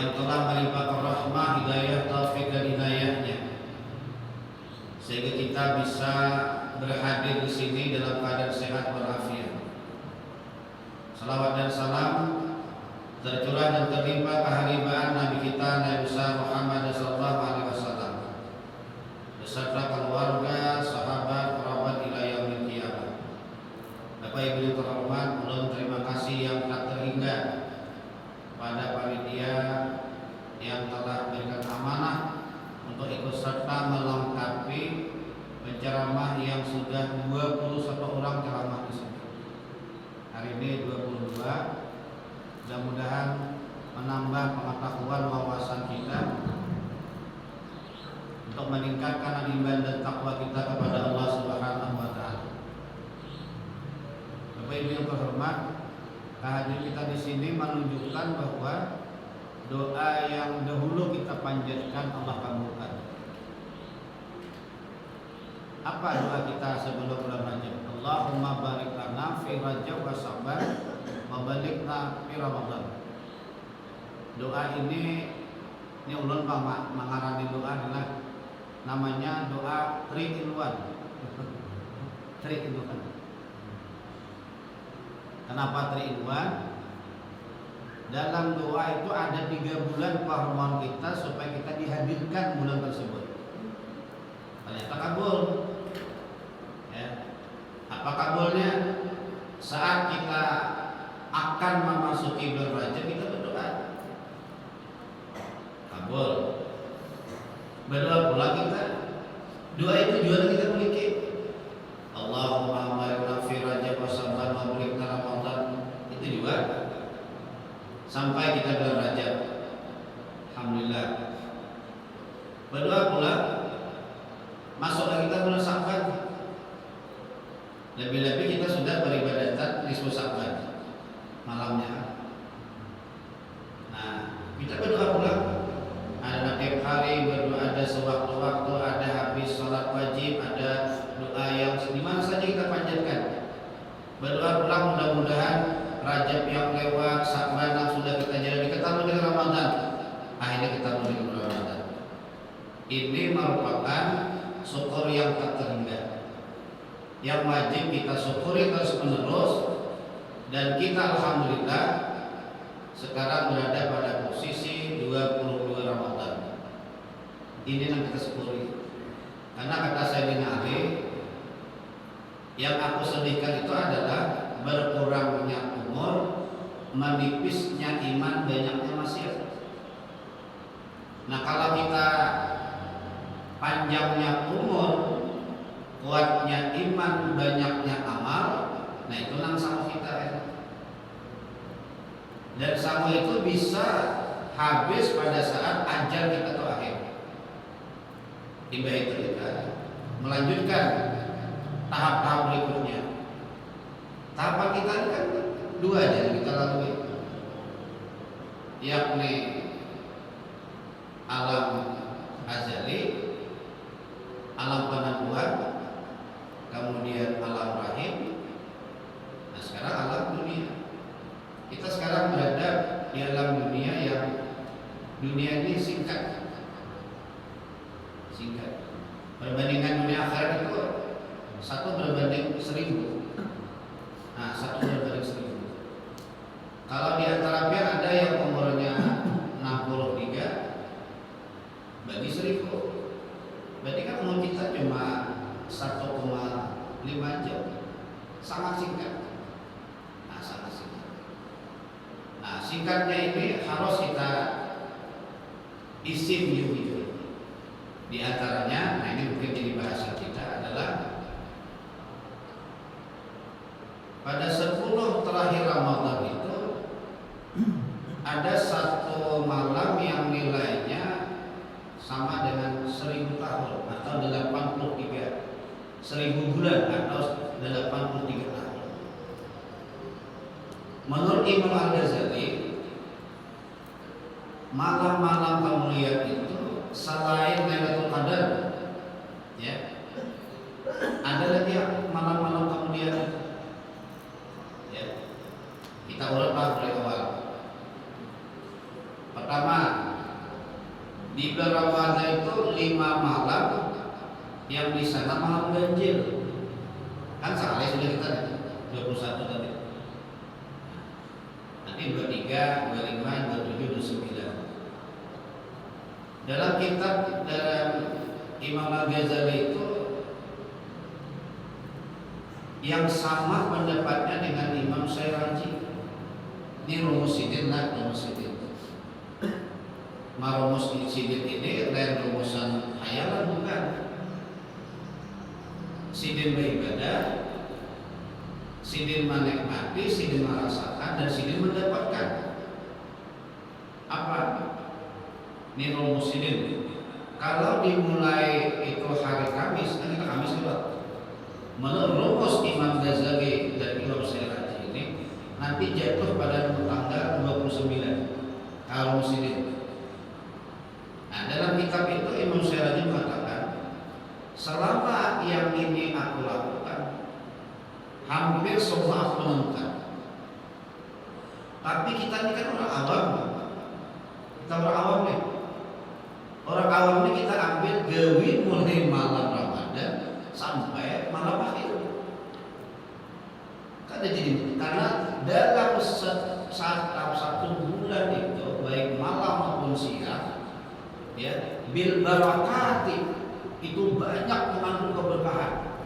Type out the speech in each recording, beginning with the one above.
yang telah melimpahkan rahmah, hidayah, taufik dan inayahnya sehingga kita bisa berhadir di sini dalam keadaan sehat walafiat. Salawat dan salam tercurah dan terlimpah keharibaan Nabi kita Nabi besar Muhammad sallallahu alaihi wasallam beserta keluarga, sahabat, kerabat ila yaumil qiyamah. Bapak Ibu yang terhormat, mohon terima kasih yang tak terhingga pada panitia yang telah berikan amanah untuk ikut serta melengkapi penceramah yang sudah 21 orang ceramah di sini. Hari ini 22. Mudah-mudahan menambah pengetahuan wawasan kita untuk meningkatkan iman dan takwa kita kepada Allah Subhanahu wa taala. Bapak Ibu yang terhormat, kehadiran kita di sini menunjukkan bahwa doa yang dahulu kita panjatkan Allah kabulkan. Apa doa kita sebelum bulan Rajab? Allahumma barik lana fi Rajab wa Sya'ban wa balighna fi Ramadan. Doa ini ulun mengarani doa adalah namanya doa 3 in 1. 3 in 1. Kenapa 3 in 1? Dalam doa itu ada 3 bulan permohonan kita supaya kita dihadirkan bulan tersebut. Ternyata kabul. Ya. Apa kabulnya? Saat kita akan memasuki bulan Rajab kita berdoa. Kabul. Berdoa pula kita. Doa itu juga kita miliki. Allahumma barik fi Rajab wa Sya'ban wa balighna Ramadan. Itu juga sampai kita bulan Rajab. Alhamdulillah. Berdoa pula masuk lagi kita bulan Sya'ban. Lebih-lebih kita sudah beribadatan nisfu Sya'ban malamnya. Nah, kita berdoa pula. Ada tiap hari berdoa, ada sewaktu-waktu, ada habis sholat wajib, ada doa yang di mana saja kita panjatkan. Berdoa pula mudah-mudahan Rajab yang lewat, Sya'ban yang sudah kita jalani ketemu dengan Ramadan. Akhirnya kita menuju bulan Ramadan. Ini merupakan syukur yang tak terhingga, yang wajib kita syukuri terus menerus. Dan kita alhamdulillah sekarang berada pada posisi 22 Ramadan. Ini yang kita syukuri. Karena kata Sayyidina Ali, yang aku sedihkan itu adalah berkurangnya umur, menipisnya iman, banyaknya maksiat. Nah, kalau kita panjangnya umur, kuatnya iman, banyaknya amal, nah itu nang sama kita ya. Dan sama itu bisa habis pada saat ajal kita terakhir. Tiba itu kita melanjutkan tahap-tahap berikutnya. Tahapan kita ini kan 2 aja yang kita lalui, yakni alam azali, alam penentuan, kemudian alam rahim. Nah, sekarang alam dunia. Kita sekarang berada di alam dunia yang dunia ini singkat. Perbandingan dunia akhirat itu 1 berbanding 1000. Nah, 1 berbanding 1000. Kalau di antara pihak ada yang umurnya 63 bagi 1000, berarti kan umur kita cuma 1,5 jam. Sangat singkat. Nah, sangat singkat. Nah, singkatnya ini harus kita isi video-video. Di antaranya, nah ini mungkin jadi bahasa kita adalah pada 10 terakhir Ramadan itu ada 1 malam yang nilainya sama dengan 1000 tahun atau 83, 1000 bulan atau 83 tahun. Menurut Imam Al-Ghazali, malam-malam kemuliaan itu selain Lailatul Qadar, ya, ada lagi malam-malam kemuliaan itu. Ya, kita ulang dari awal. Pertama, di bulan Ramadan itu 5 malam yang di sana malam ganjil. Kan sekali sudah kita 21 tadi. Nanti 23, 25, 27, 29. Dalam kitab dalam Imam Al-Ghazali itu yang sama pendapatnya dengan Imam Syarazi. Ini rumus sidin lah, rumus sidin. Rumus sidin ini lain rumusan hayalan bukan. Sidin beribadah, sidin menikmati, sidin merasakan, dan sidin mendapatkan. Apa? Ini rumus sidin. Kalau dimulai itu hari Kamis, kan kita Kamis juga. Menurut rumus Imam Ghazali dan Imam Syarazi ini nanti jatuh pada tanggal 29 kalau sidin. Nah, dalam kitab itu Imam Syarazi mengatakan, selama yang ini aku lakukan, hampir semua aku menentukan. Tapi kita ini kan orang awam. Kita orang awam nih. Orang awam ini kita ambil gawi mulai malam Ramadan sampai malam akhir. Karena dalam satu bulan itu baik malam maupun siang, ya, bil barakati itu banyak mengandung keberkahan.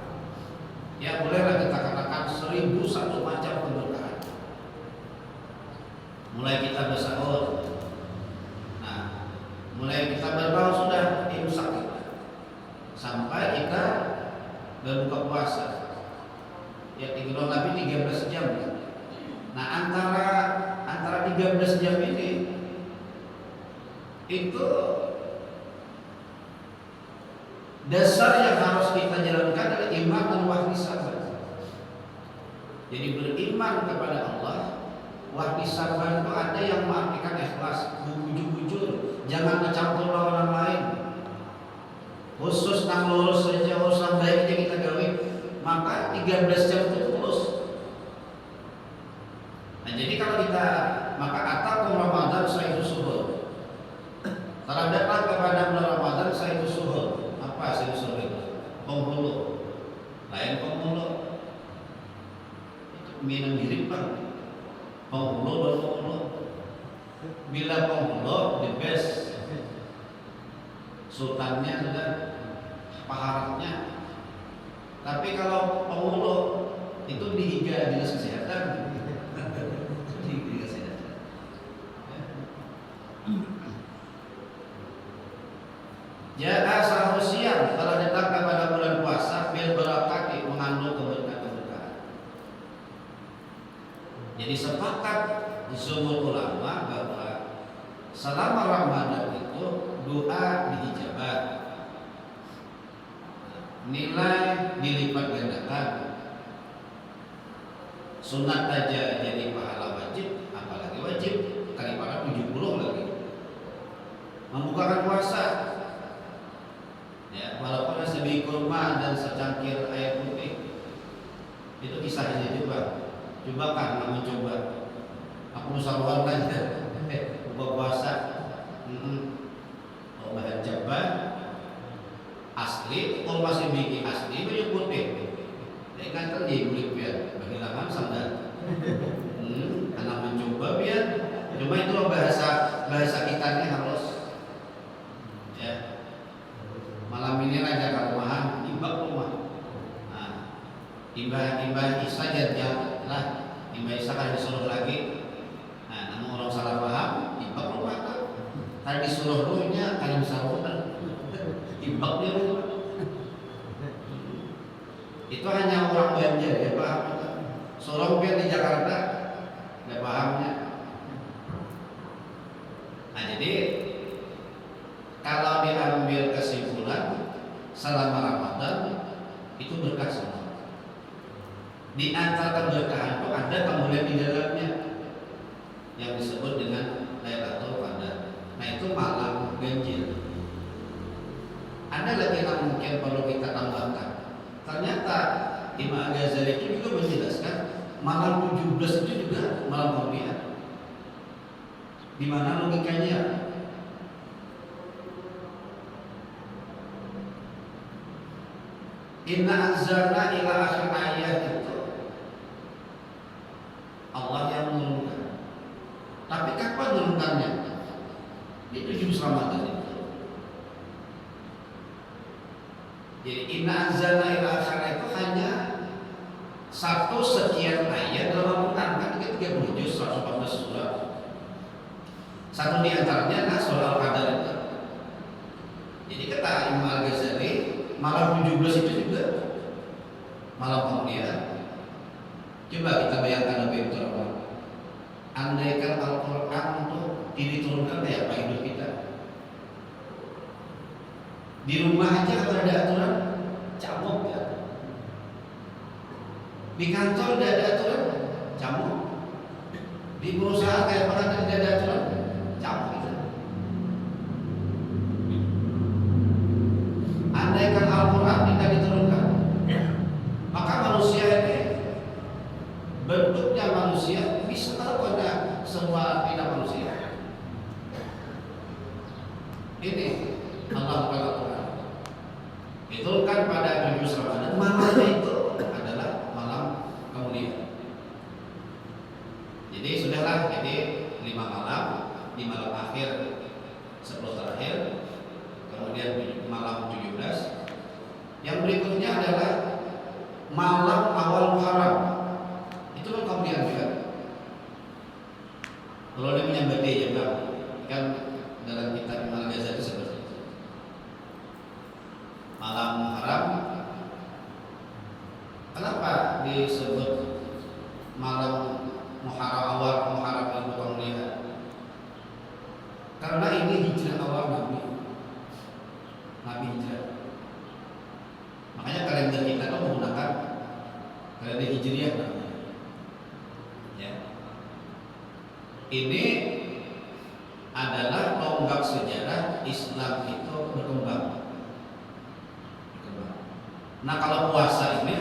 Ya, bolehlah kita katakan 1001 macam keberkahan. Mulai kita bersahur, nah, mulai kita berbangun sudah imsak sampai kita berbuka puasa. Ya, kurang lebih 13 jam. Nah, antara 13 jam ini itu dasar yang harus kita jalankan adalah iman dan wahdisaban. Jadi beriman kepada Allah, wahdisaban itu ada yang mengartikan ikhlas, bujur-bujur, jangan mencampur orang lain. Khusus nang lurus saja, urusan baik aja kita gawe, maka 13 jam itu terus. Nah, jadi kalau kita maka atakum Ramadan saitu suhur. Kalau datang kepada bulan Ramadan saitu suhur. Apa saitu suhur itu? Penghulu. Lain penghulu. Itu minum mirip Bang. Penghulu dan penghulu. Bila penghulu the best. Sultannya sudah paharatnya. Tapi kalau penghulu itu dihiga dinas kesehatan. Ja'a sahur siang telah datang kepada bulan puasa bil barakati mengandung keberkahan. Jadi sepakat jumhur ulama bahwa selama Ramadan itu doa diijabah, nilai dilipat gandakan, sunat aja jadi pahala wajib, apalagi wajib kali pada 70 lagi. Membukakan puasa, ya, walaupun sebihi kurma dan secangkir air putih, itu kisahnya juga. Coba kan mencoba. Aku nusaruan aja, buka puasa, bahan jaban asli, kurma sebihi asli, baju putih. Dia kan terjadi kulit biar kehilangan sandal. Karena mencoba biar, cuma itu bahasa kita ini harus. Ya, malam ini raja karumahan timbak rumah. Nah, timbah Isa jangan lah, timbah Isa kan disuruh lagi. Nah, namun orang salah paham, timbak rumah kan. Tadi disuruh rumahnya, kalian salah timbak dia rumah. Itu hanya orang Banjar ya paham. Sorong biar di Jakarta nggak pahamnya. Nah, jadi kalau diambil kesimpulan selama Ramadan itu berkah semua. Di antara keberkahan itu ada kemuliaan di dalamnya yang disebut dengan Lailatul Qadar. Nah, itu malam ganjil. Ada lagi yang mungkin perlu kita tambahkan. Ternyata Imam Ghazali itu juga menjelaskan malam 17 itu juga malam kemuliaan. Di mana logikanya? Inna anzalna ila akhir ayat itu Allah yang menurunkan. Tapi kapan menurunkannya? Di 7 Ramadan itu. Jadi inna anzalna ila akhir ayat itu hanya satu sekian ayat dalam Al-Quran, kan 30 juz 114 surah. Satu di antaranya surah Al-Qadar itu. Jadi kata Imam Al-Ghazali, malam 17 itu juga malam kemuliaan. Coba kita bayangkan lebih betul. Andaikan Al-Quran itu diturunkan kayak apa hidup kita? Di rumah aja kalau ada aturan, camuk ya. Di kantor tidak ada aturan, camuk. Di perusahaan kayak mana tidak ada aturan, camuk itu. Andaikan Al-Quran tidak diturunkan, maka manusia ini bentuknya manusia bisa tahu pada semua tidak manusia. Ini Allah Al-Quran diturunkan pada 7 Ramadan. Malamnya itu adalah malam kemuliaan. Jadi sudahlah, jadi 5 malam, di malam akhir 10 terakhir, kemudian malam 17. Yang berikutnya adalah malam awal Muharram. Itu kan kemudian juga. Kalau dia menyambati ya Bang, kan dalam kitab Imam Al-Ghazali seperti itu. Malam Muharram. Kenapa disebut malam Muharram, awal Muharram itu kemuliaan? Karena ini hijrah awal Nabi hijrah. Makanya kalender kita itu menggunakan kalender Hijriah namanya. Ya. Ini adalah tonggak sejarah Islam itu berkembang. Nah kalau puasa ini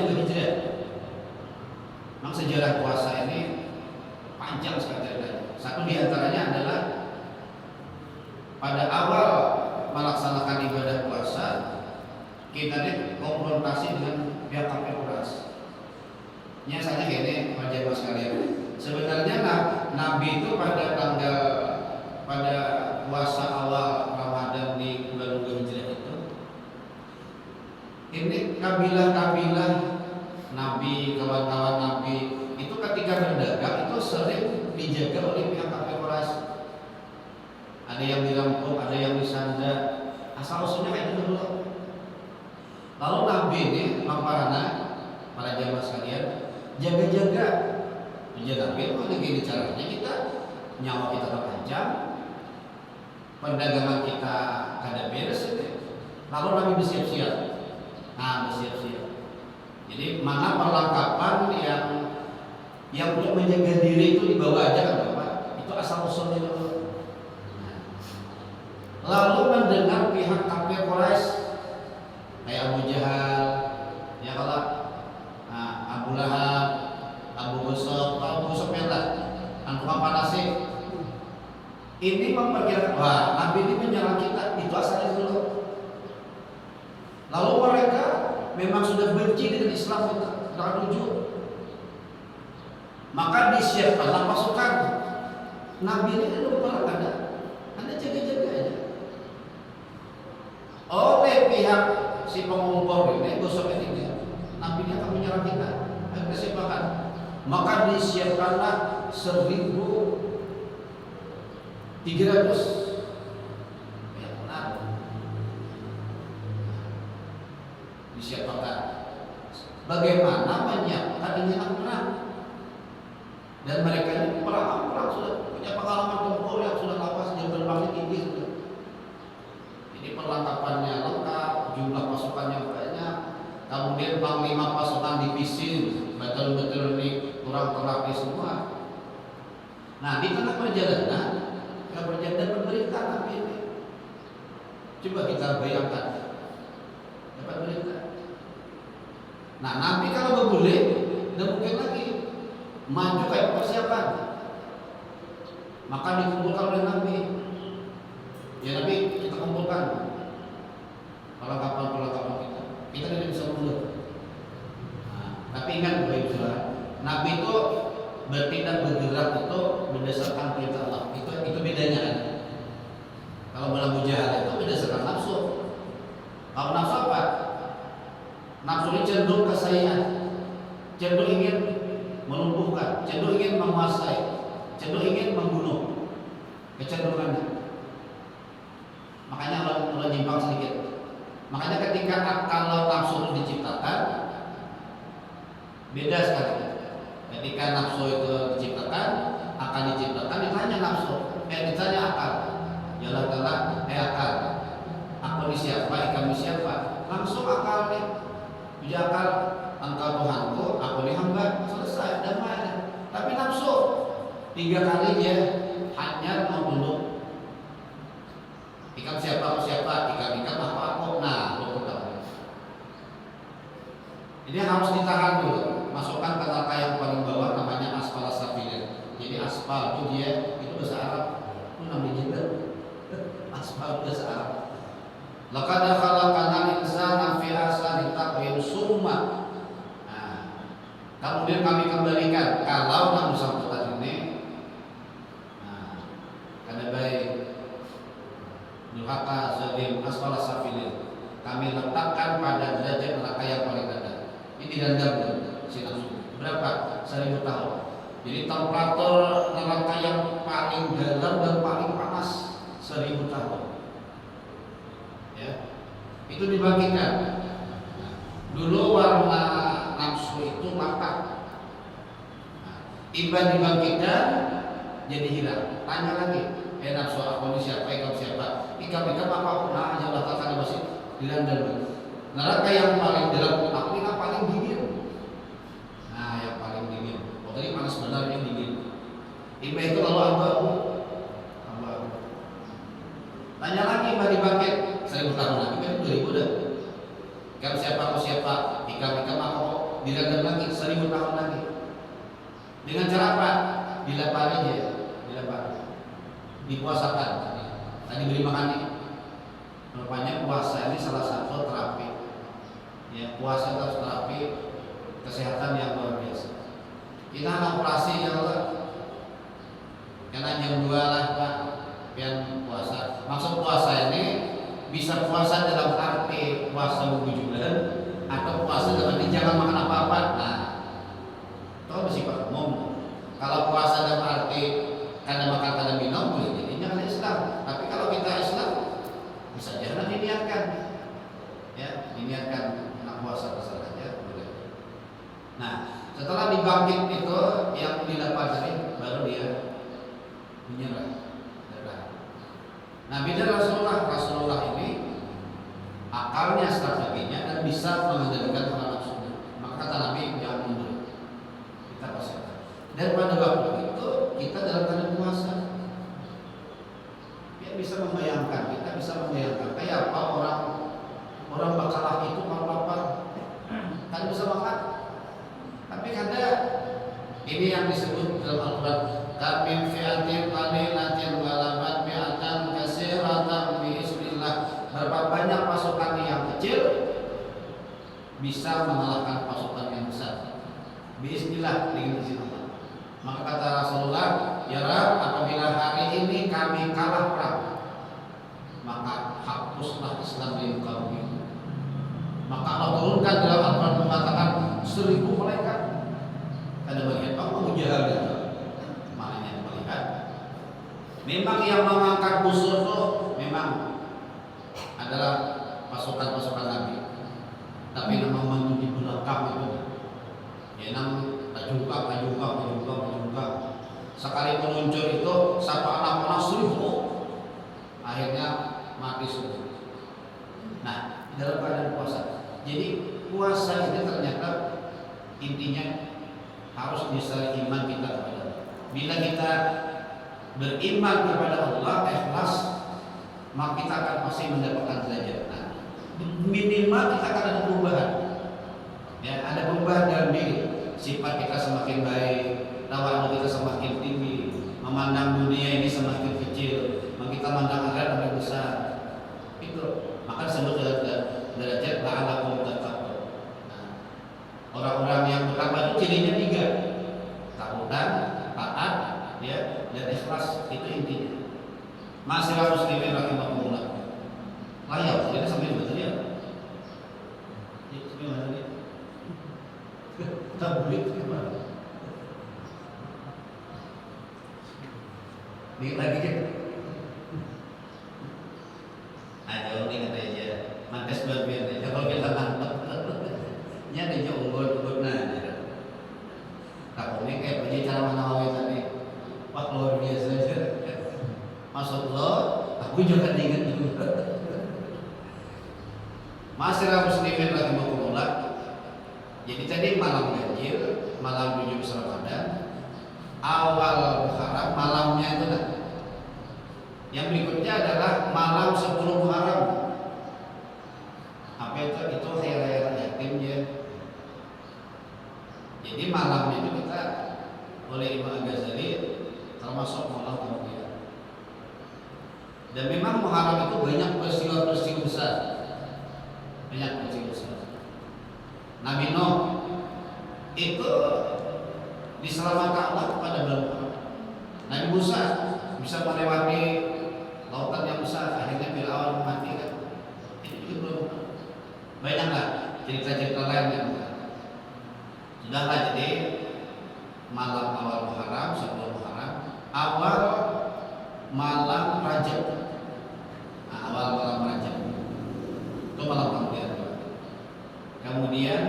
juga hijrah. Memang sejarah puasa ini panjang sekali ceritanya. Satu di antaranya adalah pada awal melaksanakan ibadah puasa, kita ini konfrontasi dengan pihak KPU Ras. Nyatanya gini, Pak Jemaah sekalian. Sebenarnya Nabi itu pada puasa awal Ramadan di bulan Hijriah itu, ini kabilah-kabilah Nabi, kawan-kawan Nabi itu ketika berdagang itu sering dijaga oleh pihak KPU Ras. Ada yang dirampok, ada yang disandra. Asal usulnya kayak gitu dulu. Lalu Nabi ini mamparana para jamaah sekalian jaga-jaga. Nabi itu gini caranya, kita nyawa kita terancam, perdagangan kita kada beres itu. Lalu Nabi bersiap-siap. Bersiap-siap. Jadi mana perlengkapan yang untuk menjaga diri itu dibawa aja kan Bapak? Itu asal usulnya dulu. Lalu mendengar pihak kafir Quraisy kayak Abu Jahal, ya kalau Abu Lahab, Abu Busok Mela, Tukang Panasik, ini memperkirakan wah Nabi ini menyerang kita, itu asalnya dulu. Lalu mereka memang sudah benci dengan Islam itu, tidak tujuh. Maka disiapkanlah pasukan. Nabi ini kan lupa Anda jaga-jaga aja. Oleh pihak si pengumpul ini, gosok ini, Nabi ini akan menyerang kita. Kesiapan. Maka disiapkanlah 1.300 ya benar. Disiapkan. Bagaimana menyiapkan ini perang? Dan mereka ini perang sudah punya pengalaman tempur yang sudah lama, sejak terbangnya tinggi sudah. Ini perlengkapannya lengkap, jumlah pasukannya banyak. Kemudian panglima pasukan divisi betul-betul ini kurang terlatih semua. Nah di tengah perjalanan berberita Nabi ini. Coba kita bayangkan, dapat berita. Nah Nabi kalau boleh, dan mungkin lagi maju kayak persiapan. maka dikumpulkan oleh Nabi. Ya Nabi kita kumpulkan perlengkapan kita. Kita tidak bisa mundur. Nah, tapi ingat Bapak Ibu Saudara, Nabi itu bertindak bergerak itu berdasarkan perintah Allah. Itu bedanya kan. Kalau Abu Jahal itu berdasarkan nafsu. Kalau nafsu apa? Nafsu ini cenderung kesayangan, cenderung ingin melumpuhkan, cenderung ingin menguasai, cenderung ingin membunuh. Kecenderungannya. Makanya Allah nyimpang sedikit. Makanya ketika kalau nafsu itu diciptakan, beda sekali. Ketika nafsu itu diciptakan, akan diciptakan ditanya nafsu, ditanya akal. Jalan telah, akal. Aku ini siapa? Kamu siapa? Langsung akal nih. Puji akal, engkau Tuhanku, aku ini hamba. Selesai, damai. Tapi nafsu 3 kali dia hanya membunuh. Ikam siapa? Aku siapa? Ikam aku. Nah, betul. Ini harus ditahan dulu. Masukkan ke neraka yang paling bawah, namanya asfal safilin. Jadi aspal itu dia itu bahasa Arab. Itu namanya juga aspal bahasa Arab. Laqad khalaqnal insana fi ahsani taqwim summa. Nah, kemudian kami kembalikan kalau yang bersangkutan ini kada baik durhaka zalim asfal safilin, kami letakkan pada derajat neraka yang paling rendah. Ini direndam si nafsu. Berapa? 1000 tahun. Jadi temperatur neraka yang paling dalam dan paling panas 1000 tahun. Ya. Itu dibangkitkan. Dulu warna nafsu itu mata. Tiba dibangkitkan jadi hilang. Tanya lagi, nafsu aku ini siapa? Kamu siapa? Ikam apa? Nah, ya Allah kata masih direndam. Neraka yang paling dalam, aku ini paling dingin. Nah, yang paling dingin. Oh, tadi panas benar, yang dingin. Tiba itu lalu abu-abu. Tanya lagi, Mbak dibangkit 1000 tahun lagi, kan 2000 dah. Kamu siapa? Aku siapa? Ikam aku direndam lagi 1000 tahun lagi. Dengan cara apa? Dilapari aja, dilapari. Dipuasakan. Tadi beri makan nih. Rupanya puasa ini salah satu terapi. Ya, puasa itu terapi kesehatan yang luar biasa. Kita anak operasi ya Allah. Karena jam 2 lah Pak, pian puasa. Maksud puasa ini bisa puasa dalam arti puasa 7 bulan atau puasa dalam arti jangan makan apa-apa. Nah, itu kan bersifat umum. Kalau puasa dalam arti karena makan karena minum boleh jadinya kan Islam. Tapi kalau kita Islam bisa jangan diniatkan, ya diniatkan nak puasa besar saja boleh. Nah, setelah dibangkit itu yang didapat tadi baru dia menyerah. Nah, beda Rasulullah ini akalnya, strateginya dan bisa mengendalikan hawa nafsunya. Maka kata Nabi jangan mundur. Kita pasti. Dan pada waktu itu kita dalam keadaan puasa. Kita bisa membayangkan kayak apa orang bakalah itu kalau lapar kan bisa makan. Tapi kada ini yang disebut dalam Al-Qur'an, "Kam fi'atin qalilatin ghalabat fi'atan katsiratan bi ismillah." Berapa banyak pasukan yang kecil bisa mengalahkan pasukan yang besar. Bismillah dengan izin Allah. Maka kata Rasulullah, "Ya Rabb, apabila hari ini kami kalah perang, maka hapuslah Islam di muka bumi." Maka Allah turunkan dalam Al-Quran mengatakan 1000 malaikat. Ada melihat Abu Jahal dan maknanya melihat. Memang yang mengangkat busur itu memang adalah pasukan-pasukan Nabi. Tapi nama membantu di belakang itu, ya namanya tajungkang. Sekali meluncur itu satu anak panah 1000, akhirnya mati semua. Nah, dalam keadaan puasa. Jadi puasa ini ternyata intinya harus bisa iman kita kepada Allah. Bila kita beriman kepada Allah, ikhlas, maka kita akan pasti mendapatkan derajat. Nah, minimal kita akan ada perubahan. Ya, ada perubahan dalam diri. Sifat kita semakin baik, tawadhu kita semakin tinggi, memandang dunia ini ikhlas, itu intinya. Ma'asyiral muslimin rahimakumullah. Layak, jadi sampai betul ya. Sampai mana dia? Tablik gimana? Dikit lagi kan? Aja ini kata aja, mantes berbiar aja. Kalau kita nangkep, nya ada jo unggul nah. Takutnya kayak punya cara menawawi tadi. Wah luar biasa aja. Maksud lo, aku juga ingat juga. Ma'asyiral muslimin rahimakumullah. Jadi tadi malam ganjil, malam 17 Ramadan, awal Muharram, malamnya itu nah. Yang berikutnya adalah malam 10 Muharram. Apa itu? Itu hari raya yatimnya. Jadi malamnya itu kita oleh Imam Ghazali termasuk malam kemudian. Dan memang Muharram itu banyak peristiwa-peristiwa besar. Banyak peristiwa besar. Nabi Nuh itu diselamatkan Allah pada bulan Muharram. Nabi Musa bisa melewati lautan yang besar, akhirnya Fir'aun mati kan. Itu juga belum. Banyaklah cerita-cerita lain yang sudahlah. Jadi malam awal Muharram, 10 Muharram, awal malam Rajab. Nah, awal malam Rajab itu malam kemudian. Kemudian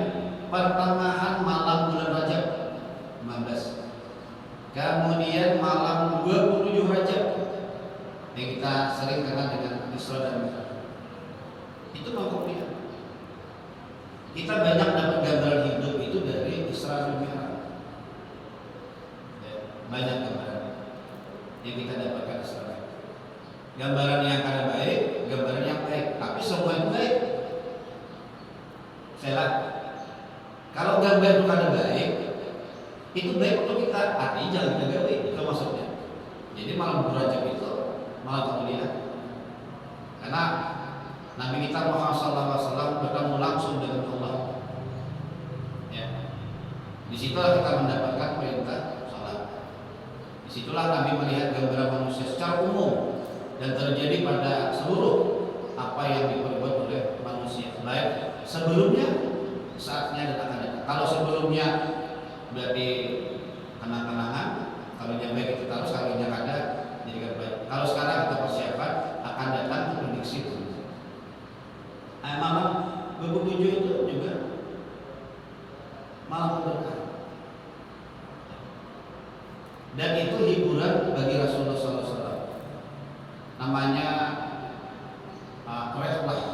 pertengahan malam bulan Rajab 15. Kemudian malam 27 Rajab yang kita sering kenal dengan Isra dan Mi'raj. Itu malam kemudian. Kita banyak dapat gambaran hidup itu dari Isra dan Mi'raj. Ya, banyak gambaran yang kita dapatkan Isra. Gambaran yang kada baik, gambaran yang baik, tapi semua itu baik. Kalau gambar itu kada baik, itu baik untuk kita, artinya jangan kita gawe, itu maksudnya. Jadi malam Rajab itu malam kemuliaan, karena Nabi kita Muhammad SAW bertemu langsung dengan Allah. Ya. Disitulah kita mendapatkan perintah salat. Disitulah Nabi melihat gambaran manusia secara umum dan terjadi pada seluruh apa yang diperbuat oleh manusia, baik sebelumnya, saatnya dan akan datang. Kalau sebelumnya berarti kenang-kenangan, kalau yang baik itu terus, kalau yang ada jadi baik. Kalau sekarang kita persiapan akan datang ke prediksi itu. Malam 27 itu juga malam berkah. Dan itu hiburan bagi Rasulullah SAW. Namanya Quraish.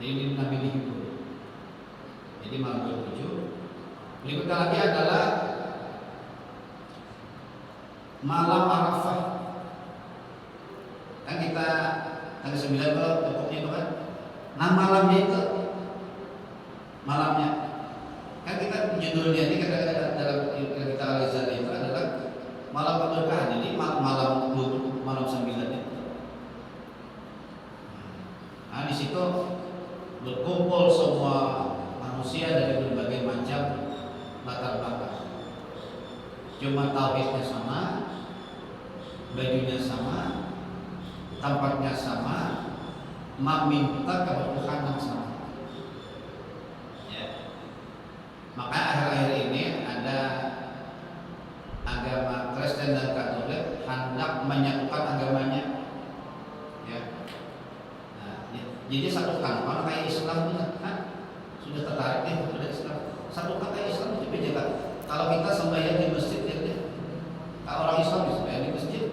Jadi Nabi dihibur. Jadi malam 27. Berikutnya lagi adalah malam Arafah. Kan kita tanggal 9 kalau pokoknya itu kan. Nah malamnya itu, malamnya kan kita judulnya ini kadang-kadang dalam kita Al-Azhar itu adalah malam keberkahan. Jadi malam 9 itu. Nah di situ berkumpul semua manusia dari berbagai macam latar belakang. Cuma tauhidnya sama, bajunya sama, tempatnya sama, meminta keberkahan sama. Ya. Maka akhir-akhir ini ada agama Kristen dan Katolik hendak menyatukan agamanya. Ya. Nah, ya. Jadi satu kantor kayak Islam kan sudah tertarik nih pada Islam. Satu kata Islam itu beda. Kalau kita sembahyang di masjid ya, kalau orang Islam sembahyang di masjid,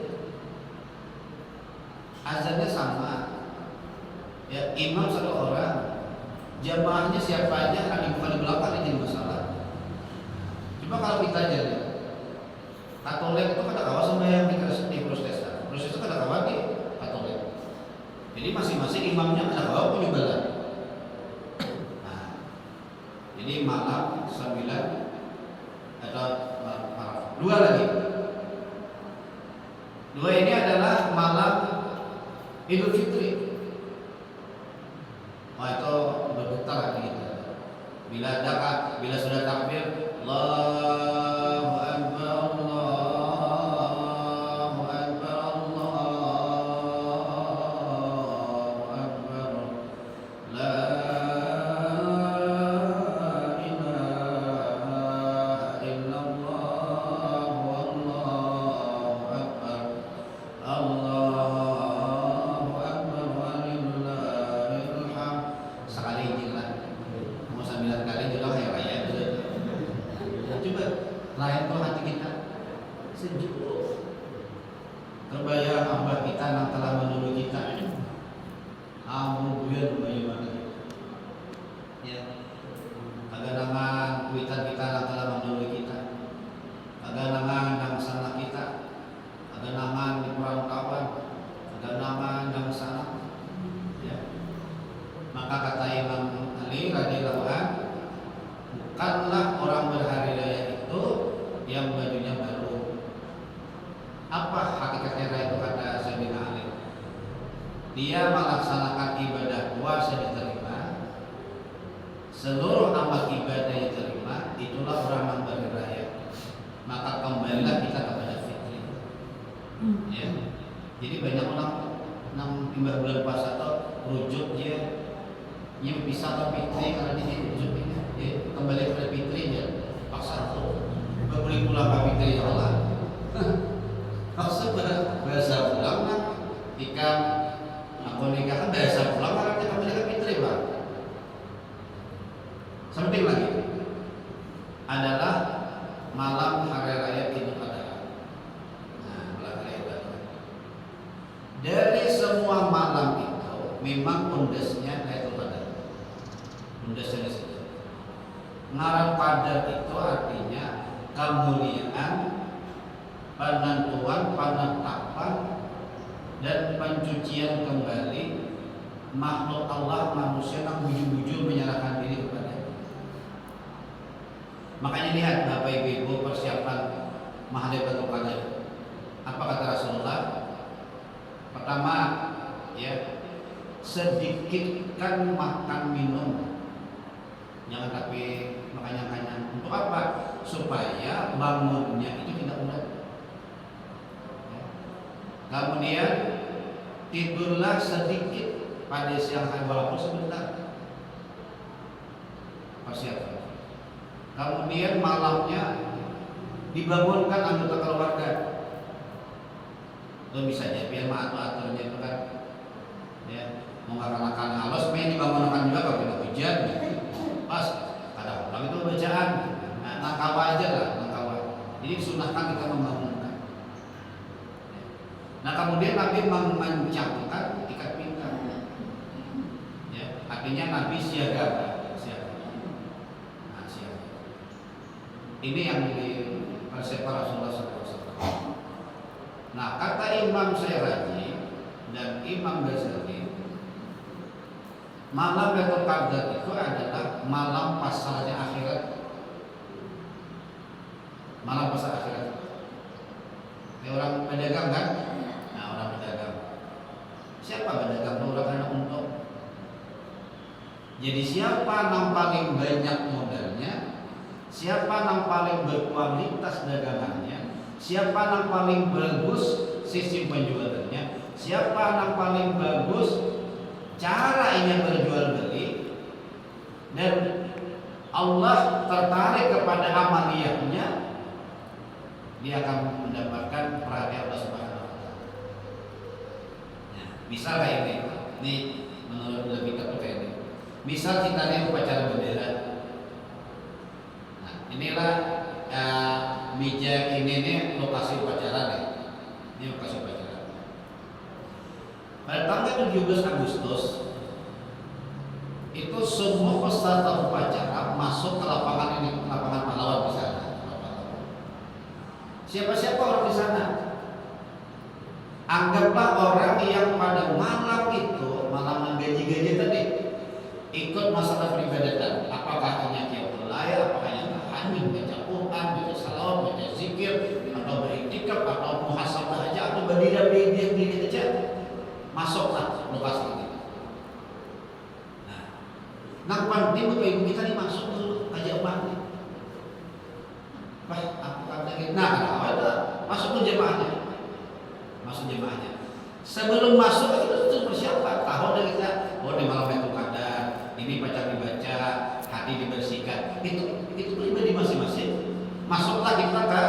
azannya sama. Ya, imam satu orang, jamaahnya siapa aja, kan bukan di belakang ini jadi masalah. Cuma kalau kita jadi Katolik itu kada kawan sembahyang di Protestan. Protestan itu kada kawan di Katolik. Jadi masing-masing imamnya kada kawan punya balan. Nah, jadi malam 9 atau malam 2 lagi. 2 ini adalah malam Idul Fitri. Wah itu bergetar gitu. Bila sudah takbir, Allahu Akbar, Allahu lain tuh hati kita sejuk. Terbayang abah kita yang telah menolong kita. Amun buyar bagaimana kita? Ya, kaganangan kuitan kita yang telah menolong kita. Kaganangan yang sana kita. Kaganangan di perantauan. Kaganangan yang sana. Ya. Maka kata Imam Ali radhiyallahu anhu, bukanlah orang berhari raya itu yang bajunya baru. Apa hakikatnya itu kata Sayyidina Ali? Dia melaksanakan ibadah puasa diterima, seluruh amal ibadah diterima, itulah orang yang berhari raya. Maka kembalilah kita kepada fitri. Ya. Jadi banyak orang yang timbang bulan puasa itu rujuk dia yang bisa ke fitri karena dia rujuk ini. Ya, kembali kepada fitri ya, paksa tuh. Boleh pulang ke fitri ya Allah. Maksud bahasa pulang kan jika aku nikah kan bahasa pulang karena kita kembali ke fitri Pak. Samping lagi adalah malam hari raya Idul Adha. Nah, malam hari Idul Adha. Dari semua malam itu memang pondasnya Idul Adha. Pondasnya di situ. Ngaran Qadar itu artinya kemuliaan, penentuan, penetapan, dan pencucian kembali makhluk Allah manusia yang bujur-bujur menyerahkan diri kepada. Makanya lihat Bapak Ibu persiapan Mahalifatul Qadar. Apa kata Rasulullah? Pertama, ya, sedikitkan makan minum. Jangan tapi makanya untuk apa? Supaya bangunnya itu tidak mudah. Ya. Kemudian tidurlah sedikit pada siang hari walaupun sebentar. Persiapan. Kemudian malamnya dibangunkan anggota keluarga. Lo bisa aja biar aturnya itu kan, ya, mengarahkan halus, main dibangunkan juga kalau tidak hujan. Pas kadang pulang itu bacaan, nangkawa aja lah, nangkawa. Jadi disunahkan kita membangunkan. Nah kemudian Nabi mencampurkan ikat pinggang. Ya, artinya Nabi siaga. Nah, siaga. Ini yang dipersiapkan Rasulullah SAW. Nah kata Imam Syarazi dan Imam Ghazali, malam Lailatul Qadar itu adalah malam pasarnya akhirat. Malam pasar akhirat. Ini orang pedagang kan? Nah orang pedagang. Siapa pedagang? Orang anak untung. Jadi siapa yang paling banyak modalnya? Siapa yang paling berkualitas dagangannya? Siapa yang paling bagus sistem penjualannya? Siapa yang paling bagus cara ini berjual beli, dan Allah tertarik kepada amaliyahnya, dia akan mendapatkan perhatian Allah Subhanahu wa taala. Nah, misal kayak ini menurut lebih kepada ini. Misal kita lihat upacara bendera. Nah, inilah meja ini nih lokasi upacara nih. Ini lokasi upacara. Pada tanggal 17 Agustus itu semua peserta upacara masuk ke lapangan ini, lapangan pahlawan di sana. Siapa-siapa orang di sana? Anggaplah orang yang pada malam itu, malam gaji-gaji tadi, ikut masalah peribadatan. Apakah hanya qiyamul lail, apakah hanya tahajud, baca Quran, baca salawat, baca zikir, atau beriktikaf, atau muhasabah aja, atau berdiri aja. Masuklah lokasi ini. Nah penting Bapak Ibu kita nih masuk dulu aja umatnya. Baik, aku katakan. Nah, ada masuk ke jemaahnya. Masuk jemaahnya. Sebelum masuk kita terus persiapan. Tahu dari kita, oh di malam Lailatul Qadar, ini baca dibaca, hati dibersihkan. Itu pribadi masing-masing. Masuklah kita ke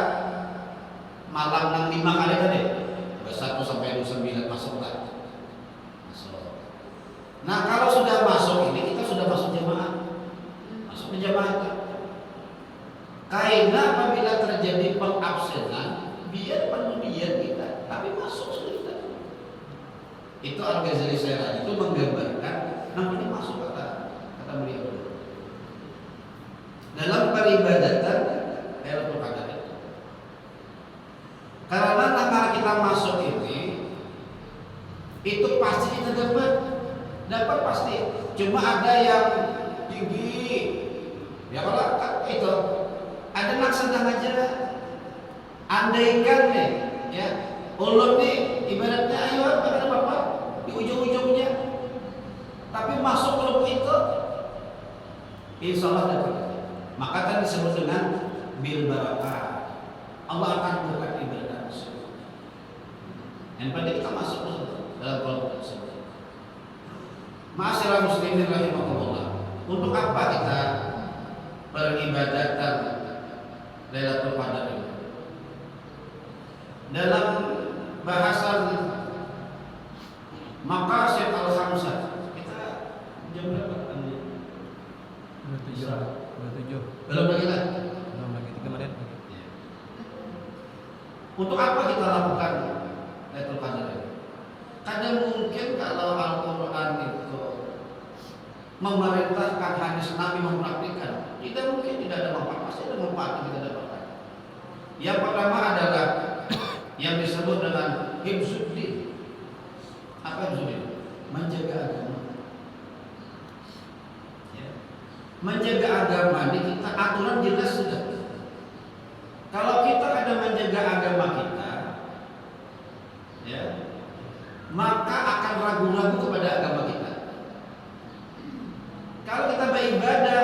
malam yang 5 kali tadi. 1 sampai 29 masuklah. Nah kalau sudah masuk ini kita sudah masuk jemaah, masuk ke jemaah itu. Karena apabila terjadi terjadi pengabsenan, biar penundian kita, tapi masuk kita. Itu Al-Ghazali Seraj itu menggambarkan namanya masuk kata beliau. Dalam peribadatan Lailatul Qadar itu. Karena nama kita masuk ini itu pasti kita dapat pasti. Cuma ada yang tinggi. Ya kalau itu ada nak sedang aja. Andaikan nih, ya ulun nih ibaratnya ayo ada bapak di ujung-ujungnya, tapi masuk kelompok itu, insya Allah dapat. Maka kan disebut dengan bil barakah. Allah akan berkati ibadah. Yang penting kita masuk dalam kelompok tersebut. Ma'asyiral muslimin rahimakumullah. Untuk apa kita peribadatan Lailatul Qadar ini? Dalam bahasan maqasid al-khamsah, kita jam berapa? 27. Belum lagi lah. Belum lagi 3 menit. Untuk apa kita lakukan Lailatul Qadar ini? Kadang mungkin kalau Al-Quran itu memerintahkan hadis Nabi mempraktikkan, tidak mungkin tidak ada manfaat, pasti ada manfaat yang kita dapatkan. Yang pertama adalah yang disebut dengan hifzuddin. Apa hifzuddin? Menjaga agama. Ya. Menjaga agama ini kita aturan jelas sudah. Kalau kita ada menjaga agama kita, ya, maka akan ragu-ragu kepada agama kita. Kalau kita beribadah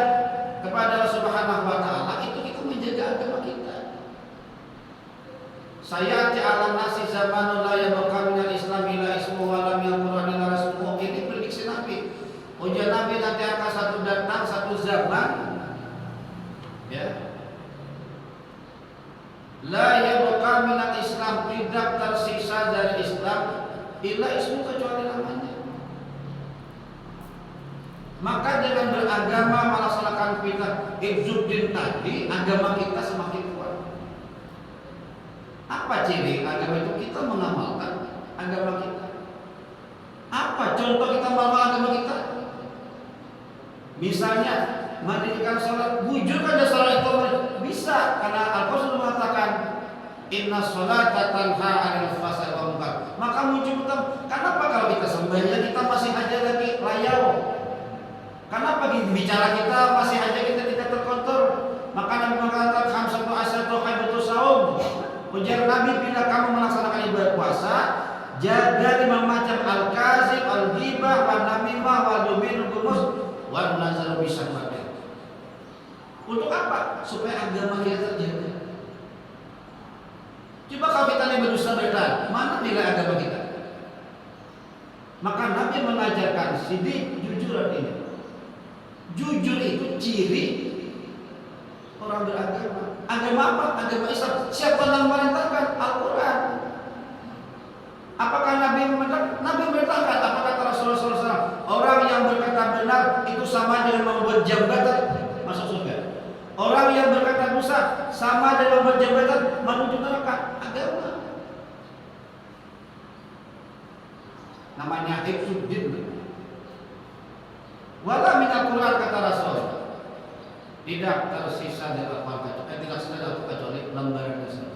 kepada Allah Subhanahu wa taala, itu kita menjaga agama kita. Saya ala nasi zamanul la yabqa minal islam ila ismu wa lam yaqra ila rasmu. Ini prediksi Nabi. Ujian Nabi nanti akan satu zaman, ya. La yabqa minal islam, tidak tersisa dari Islam ila ismu kecuali namanya. Maka dengan beragama melaksanakan fitrah hifzuddin tadi, agama kita semakin kuat. Apa ciri agama itu? Kita mengamalkan agama kita. Apa contoh kita mengamalkan agama kita? Misalnya mendirikan sholat, wujud ada sholat itu bisa, karena Al-Quran sudah mengatakan inna sholata tanha 'anil fahsya'i wal munkar. Maka muncul kenapa kalau kita sembahyang kita masih aja lagi layau? Kenapa bicara kita masih aja kita tidak terkontrol? Maka Nabi mengatakan khamsatu asyatu haibatu saum. Ujar Nabi, bila kamu melaksanakan ibadah puasa, jaga 5 macam al-kazib, al-ghibah, wan namimah, wal dumin gumus, wan nazar bisyahwatin. Untuk apa? Supaya agama kita terjaga. Coba kalau kita ini berdusta bertahan, mana nilai agama kita? Maka Nabi mengajarkan sidik jujuran ini. Jujur itu ciri orang beragama. Agama apa? Agama Islam. Siapa yang memerintahkan? Al-Quran. Apakah Nabi memerintahkan? Nabi memerintahkan. Apa kata Rasulullah SAW? Orang yang berkata benar itu sama dengan membuat jabatan masuk surga. Orang yang berkata dusta sama dengan membuat jabatan menuju neraka. Agama. Namanya hifzuddin. Wala min Al-Quran kata Rasul, tidak tersisa dari Al-Quran, tidak tersisa kecuali lembaran saja.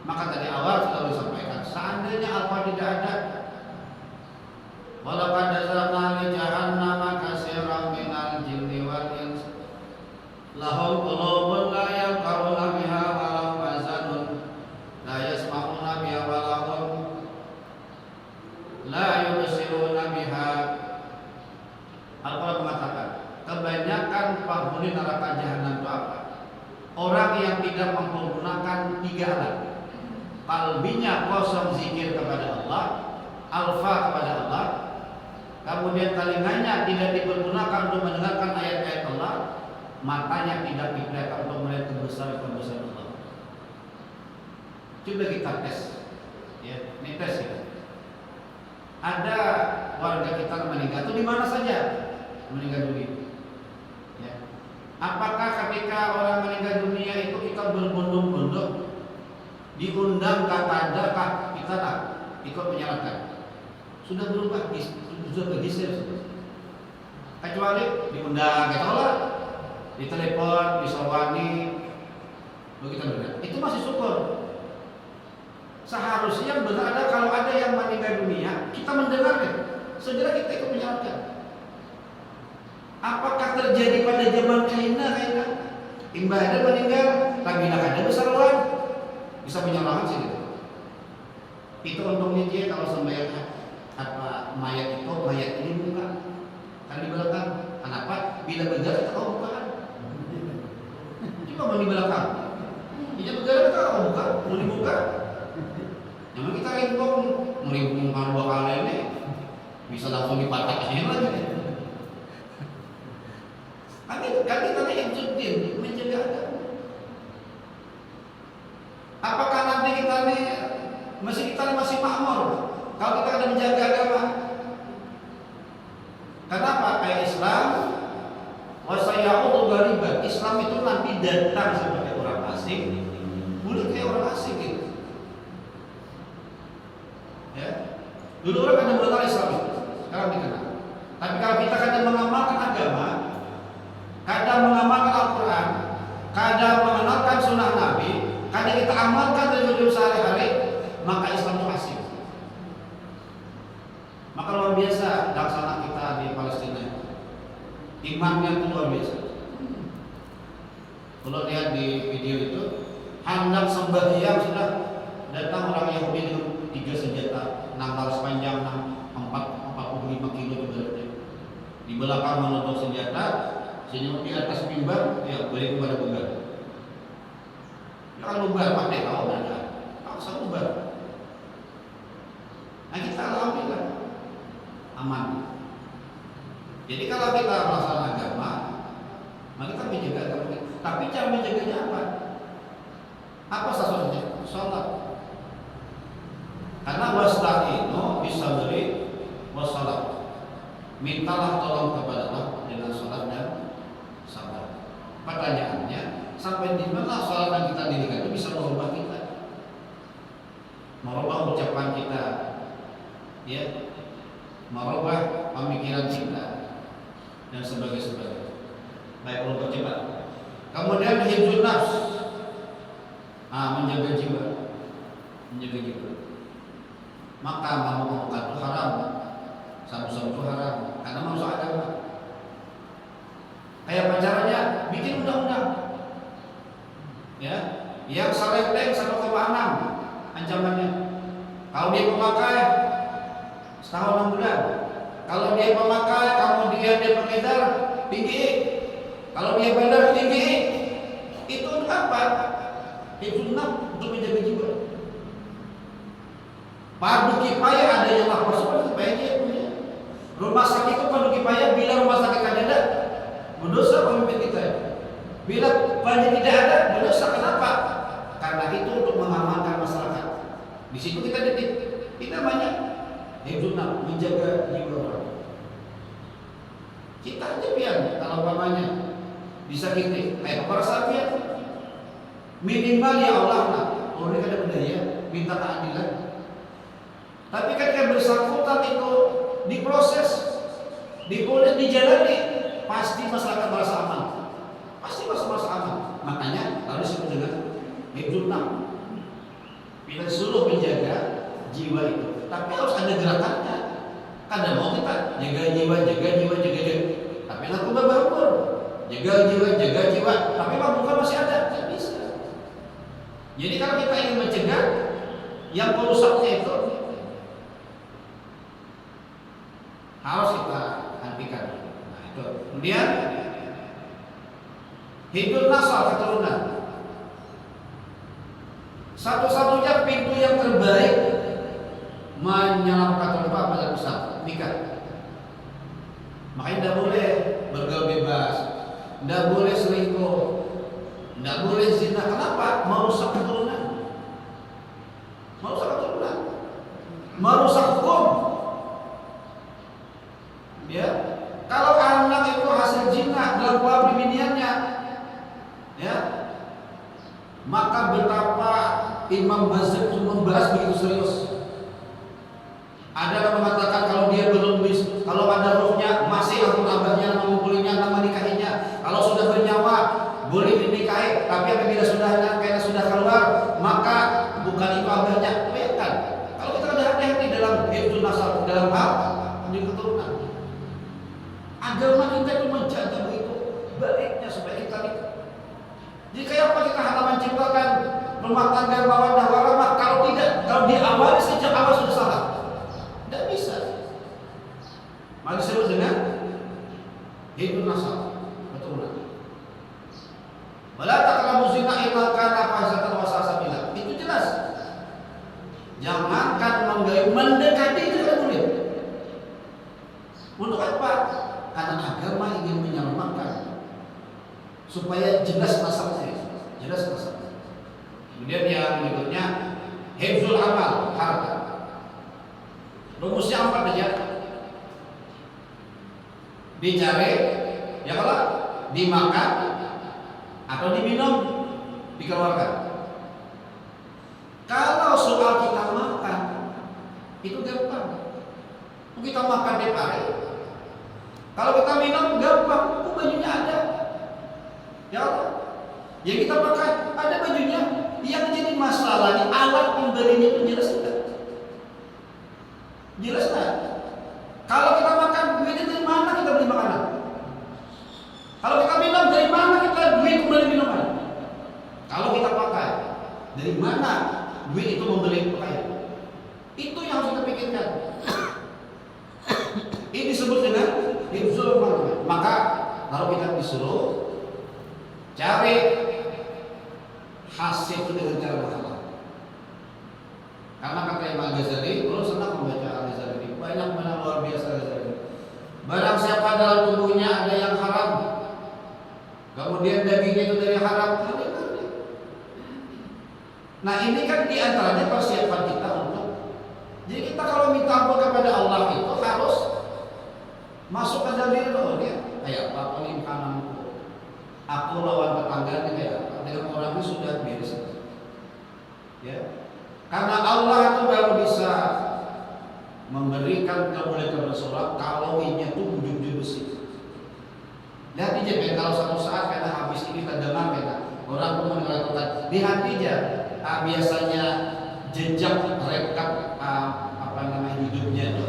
Maka tadi awal sudah disampaikan, seandainya Al-Quran tidak ada, walaqad zara'na li jahannama katsiran minal jinni wal ins lahum qulubun la yafqahuna biha wa lahum azanun la yasma'una biha wa lahum la yubsiruna biha. Al-Quran mengatakan kebanyakan penghuni neraka jahanam itu apa? Orang yang tidak mempergunakan 3 alat. Qalbinya kosong zikir kepada Allah, alfa kepada Allah. Kemudian telinganya tidak dipergunakan untuk mendengarkan ayat-ayat Allah, matanya tidak digunakan untuk melihat kebesaran-kebesaran Allah. Coba kita tes, ya, ini tes ya. Ada warga kita meninggal itu di mana saja meninggal dunia, ya. Apakah ketika orang meninggal dunia itu kita berbondong-bondong diundang kata kah kita tak ikut menyalakan? Sudah berubah, sudah bergeser. Kecuali diundang, kita lah, ditelepon, disawani, begitu benar. Itu masih syukur. Seharusnya yang benar ada kalau ada yang meninggal dunia, kita mendengarnya, segera kita ikut menyalakan. Apakah terjadi pada zaman Kaina? Imbah ada meninggal, tapi tidak ada besarwan, bisa menyalakan sih gitu. Itu untungnya dia kalau sembahyang mayat itu, mayat ini buka kan di belakang. Kenapa? Bila bergerak kita kau buka kan? Cuma di belakang. Ini bergerak kita kau buka, mau dibuka. Yang kita rimbung, merimbungkan 2 kali ini, bisa langsung dipatahkan lagi. Kan kita yang judin menjaga agama. Apakah nanti kita masih makmur kalau kita ada menjaga agama? Kenapa? Kayak Islam, wasayaudu ghariban. Islam itu nanti datang sebagai orang asing, boleh kayak orang asing gitu. Ya, dulu orang kadang mengenal Islam itu, sekarang dikenal. Tapi kalau kita kadang mengamalkan agama, kadang mengamalkan Al-Quran, kadang mengenalkan sunnah Nabi, kadang kita amalkan dari hidup sehari-hari, maka Islam itu asing. Maka luar biasa laksana kita di Palestina, imannya itu luar biasa. Kalau lihat di video itu, hendak sembahyang sudah datang orang Yahudi dengan 3 senjata, 6 baris panjang, 45 kilo juga. Di belakang menodong senjata, sini di atas mimbar, ya boleh kepada bubar. Jangan bubar, pakai tahu mereka, paksa bubar. Nah kita alhamdulillah aman. Jadi kalau kita melaksanakan agama, maka kita menjaga agama kita. Tapi cara menjaganya apa? Apa sasarannya? Sholat. Karena wasta'inu bisabri wassalat. Mintalah tolong kepada Allah dengan sholat dan sabar. Pertanyaannya, sampai di mana sholat yang kita dirikan itu bisa merubah kita, merubah ucapan kita, ya, merubah pemikiran kita dan sebagainya. Baik, kalau percepat. Kemudian hifdzun nafs, menjaga jiwa, menjaga jiwa. Maka mabuk-mabukan itu haram, sabu-sabu itu haram, karena masuk agama. Kayak pacarannya bikin undang-undang, ya, yang salenteng 1,6 ancamannya. Kalau dia pemakai setahun 6 bulan. Kalau dia pemakai, kemudian dia pengedar, tinggi. Kalau dia bandar, tinggi. Itu untuk apa? Itu untuk menjaga jiwa. Fardu kifayah ada yang lapor seperti supaya punya. Rumah sakit itu fardu kifayah bila rumah sakit ada, berdosa pemimpin kita. Bila banyak tidak ada, berdosa. Kenapa? Karena itu untuk mengamankan masyarakat. Di situ kita didik. Kita banyak hifdzunah, menjaga jiwa orang. Kita aja pian kalau umpamanya disakiti, kayak perasaan pian. Minimal ya Allah nak, orang ada berdaya, minta keadilan. Tapi ketika bersangkutan itu diproses, dipolis, dijalani, pasti masyarakat merasa aman. Pasti merasa aman. Makanya harus disebut dengan hifdzunah. Kita suruh menjaga jiwa itu. Tapi harus ada gerakannya. Kadang mau kita jaga jiwa. Tapi aku babur. Jaga jiwa. Tapi bukan masih ada. Tidak bisa. Jadi kalau kita ingin mencegah yang perusaknya itu, harus kita hentikan. Nah itu. Kemudian hidul nasal, keturunan. Satu-satunya pintu yang terbaik menyelamatkan keturunan pada besar nikah. Makanya tidak boleh bergaul bebas, tidak boleh selingkuh, tidak boleh zina. Kenapa? Merusak keturunan, merusak hukum. Ya, kalau anak itu hasil zina dalam pola pembiniannya, Ya, maka betapa Imam Bazir itu membahas begitu serius. Ada yang mengatakan kalau dia belum bisa, kalau ada rohnya masih ampun abahnya, nama ngumpulnya, nama nikahinya. Kalau sudah bernyawa boleh dinikahi, tapi apabila sudah keluar maka bukan itu abahnya. Bayangkan kalau kita ada hati-hati dalam hifdzun nasab, dalam hal mendidik keturunan. Agama kita itu menjaga begitu baiknya supaya kita nikah. Jika apa kita hendak menciptakan rumah tangga mawaddah warahmah, kalau diawali sejak awal sudah salah, tidak bisa. Maka disebut dengan hifdzun nasab, keturunan. Wala taqrabu zina illa kana fahsyatan wa sa'a sabila. Itu jelas. Jangankan mendekati itu tidak boleh. Untuk apa? Karena agama ingin menyelamatkan supaya jelas nasabnya, jelas nasabnya. Kemudian yang berikutnya hifdzul amal, harta. Rumusnya 4 aja. Dicari, ya kalau dimakan atau diminum, dikeluarkan. Kalau soal kita makan, itu gampang. Kita makan tiap hari. Kalau kita minum gampang, bajunya ada. Ya Allah. Yang kita pakai ada bajunya. Yang jadi masalah di alat pembelinya itu jelas tidak? Jelas tidak? Kalau kita makan, duitnya dari mana kita beli makanan? Kalau kita minum, dari mana kita duit membeli minuman? Kalau kita pakai, dari mana duit itu membeli pakaian? Itu yang harus kita pikirkan. Ini disebut dengan hifdzul amal. Maka kalau kita disuruh cari hasil itu dengan cara halal. Karena kata Imam Ghazali, kalau senang membaca Al-Ghazali, banyak luar biasa Ghazali. Barang siapa dalam tubuhnya ada yang haram, kemudian dagingnya itu dari haram, nah ini kan diantaranya persiapan kita untuk. Jadi kita kalau minta ampun kepada Allah itu harus masuk ke dalam diri loh dia. Kayak apa penimpananku, aku lawan tetangganya kayak apa, dengan orang itu sudah beres. Ya, karena Allah itu baru bisa memberikan kemuliaan Rasulullah kalau ini tuh wujud besi. Lihat aja kalau satu saat karena habis ini kita dengar orang pun mengatakan di hati aja biasanya jejak rekap hidupnya itu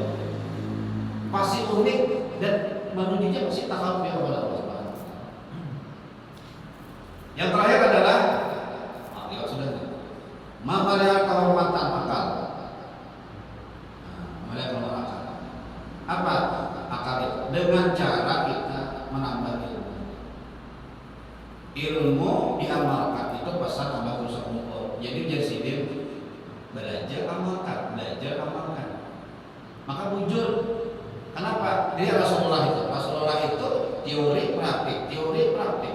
pasti unik dan menujunya pasti takut kepada Allah. Yang terakhir adalah sudah memelihara kehormatan akal. Memelihara kehormatan akal. Apa akal itu? Dengan cara kita menambah ilmu. Ilmu diamalkan itu pesan Allah Rasulullah. Jadi jadi belajar amalkan, belajar amalkan. Maka bujur. Kenapa? Dia Rasulullah itu teori praktik.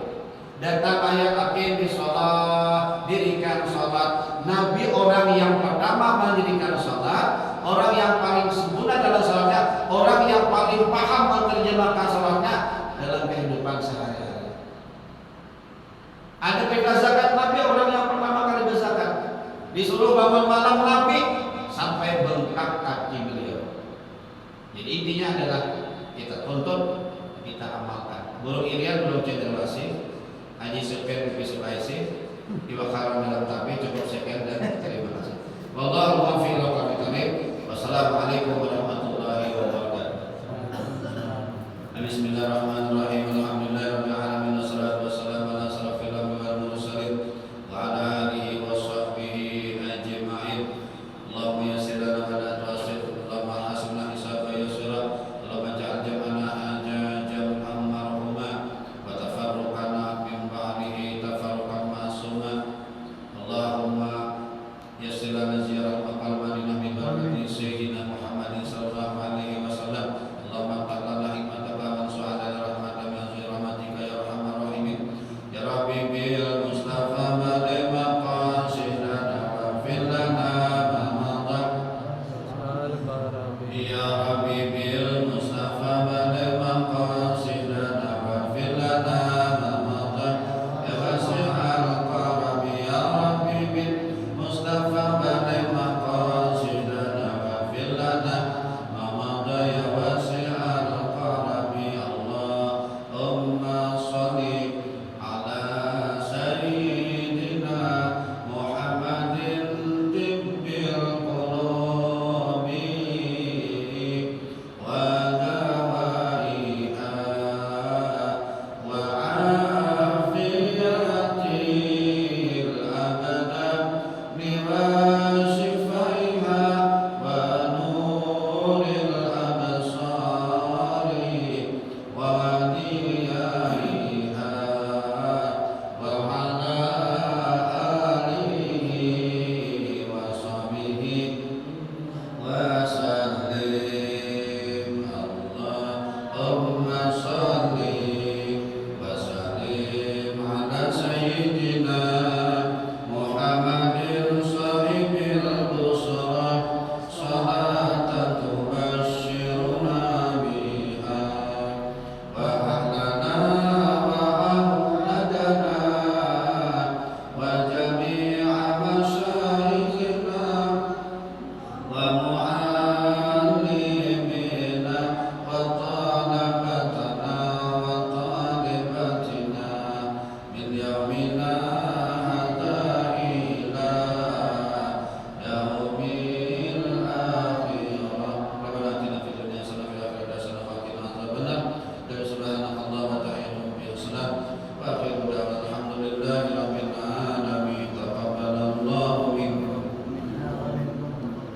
Datang ayat akhir di sholat, dirikan sholat. Nabi orang yang pertama mendirikan sholat, orang yang paling sempurna dalam sholatnya, orang yang paling paham menerjemahkan sholatnya dalam kehidupan sehari-hari. Ada perintah zakat, Nabi orang yang pertama kali berzakat. Disuruh bangun malam Nabi sampai bengkak kaki beliau. Jadi intinya adalah kita tuntut, kita amalkan. Burung Irian belum cendrawasih, Haji Sufyan bin Suhaisi, diwakilkan dalam tabi. Cukup sekian dan terima kasih. Wallahu muwaffiq ila aqwamit thoriq. Wassalamualaikum warahmatullahi wabarakatuh. Bismillahirrahmanirrahim. Alhamdulillahirabbil alamin wassalatu wassalamu ala asyrafil anbiya'i wal mursalin wa ala alihi washabbihi ajma'in. Allahumma yassir lana wa la tu'assir. Allahumma hasibna hisaban yasira. Allahumma ja'al jam'ana hadha jam'an marhuma wa tafarruqana min ba'dihi tafarruqan ma'suma. Allahumma yassir lana ziyarat maqam Madinah bi barakati sayyidina Muhammadin sallallahu alaihi wasallam. Allahumma taqabbal hikmata man su'ala rahmatan min rahmatika ya arhamar rahimin. Ya Rabbi bil Mustafa ba'da maqasidana wa fil lana ya Rabbi bil Mustafa ba'da maqasidana wa fil lana ma madha ya wasi' اهدنا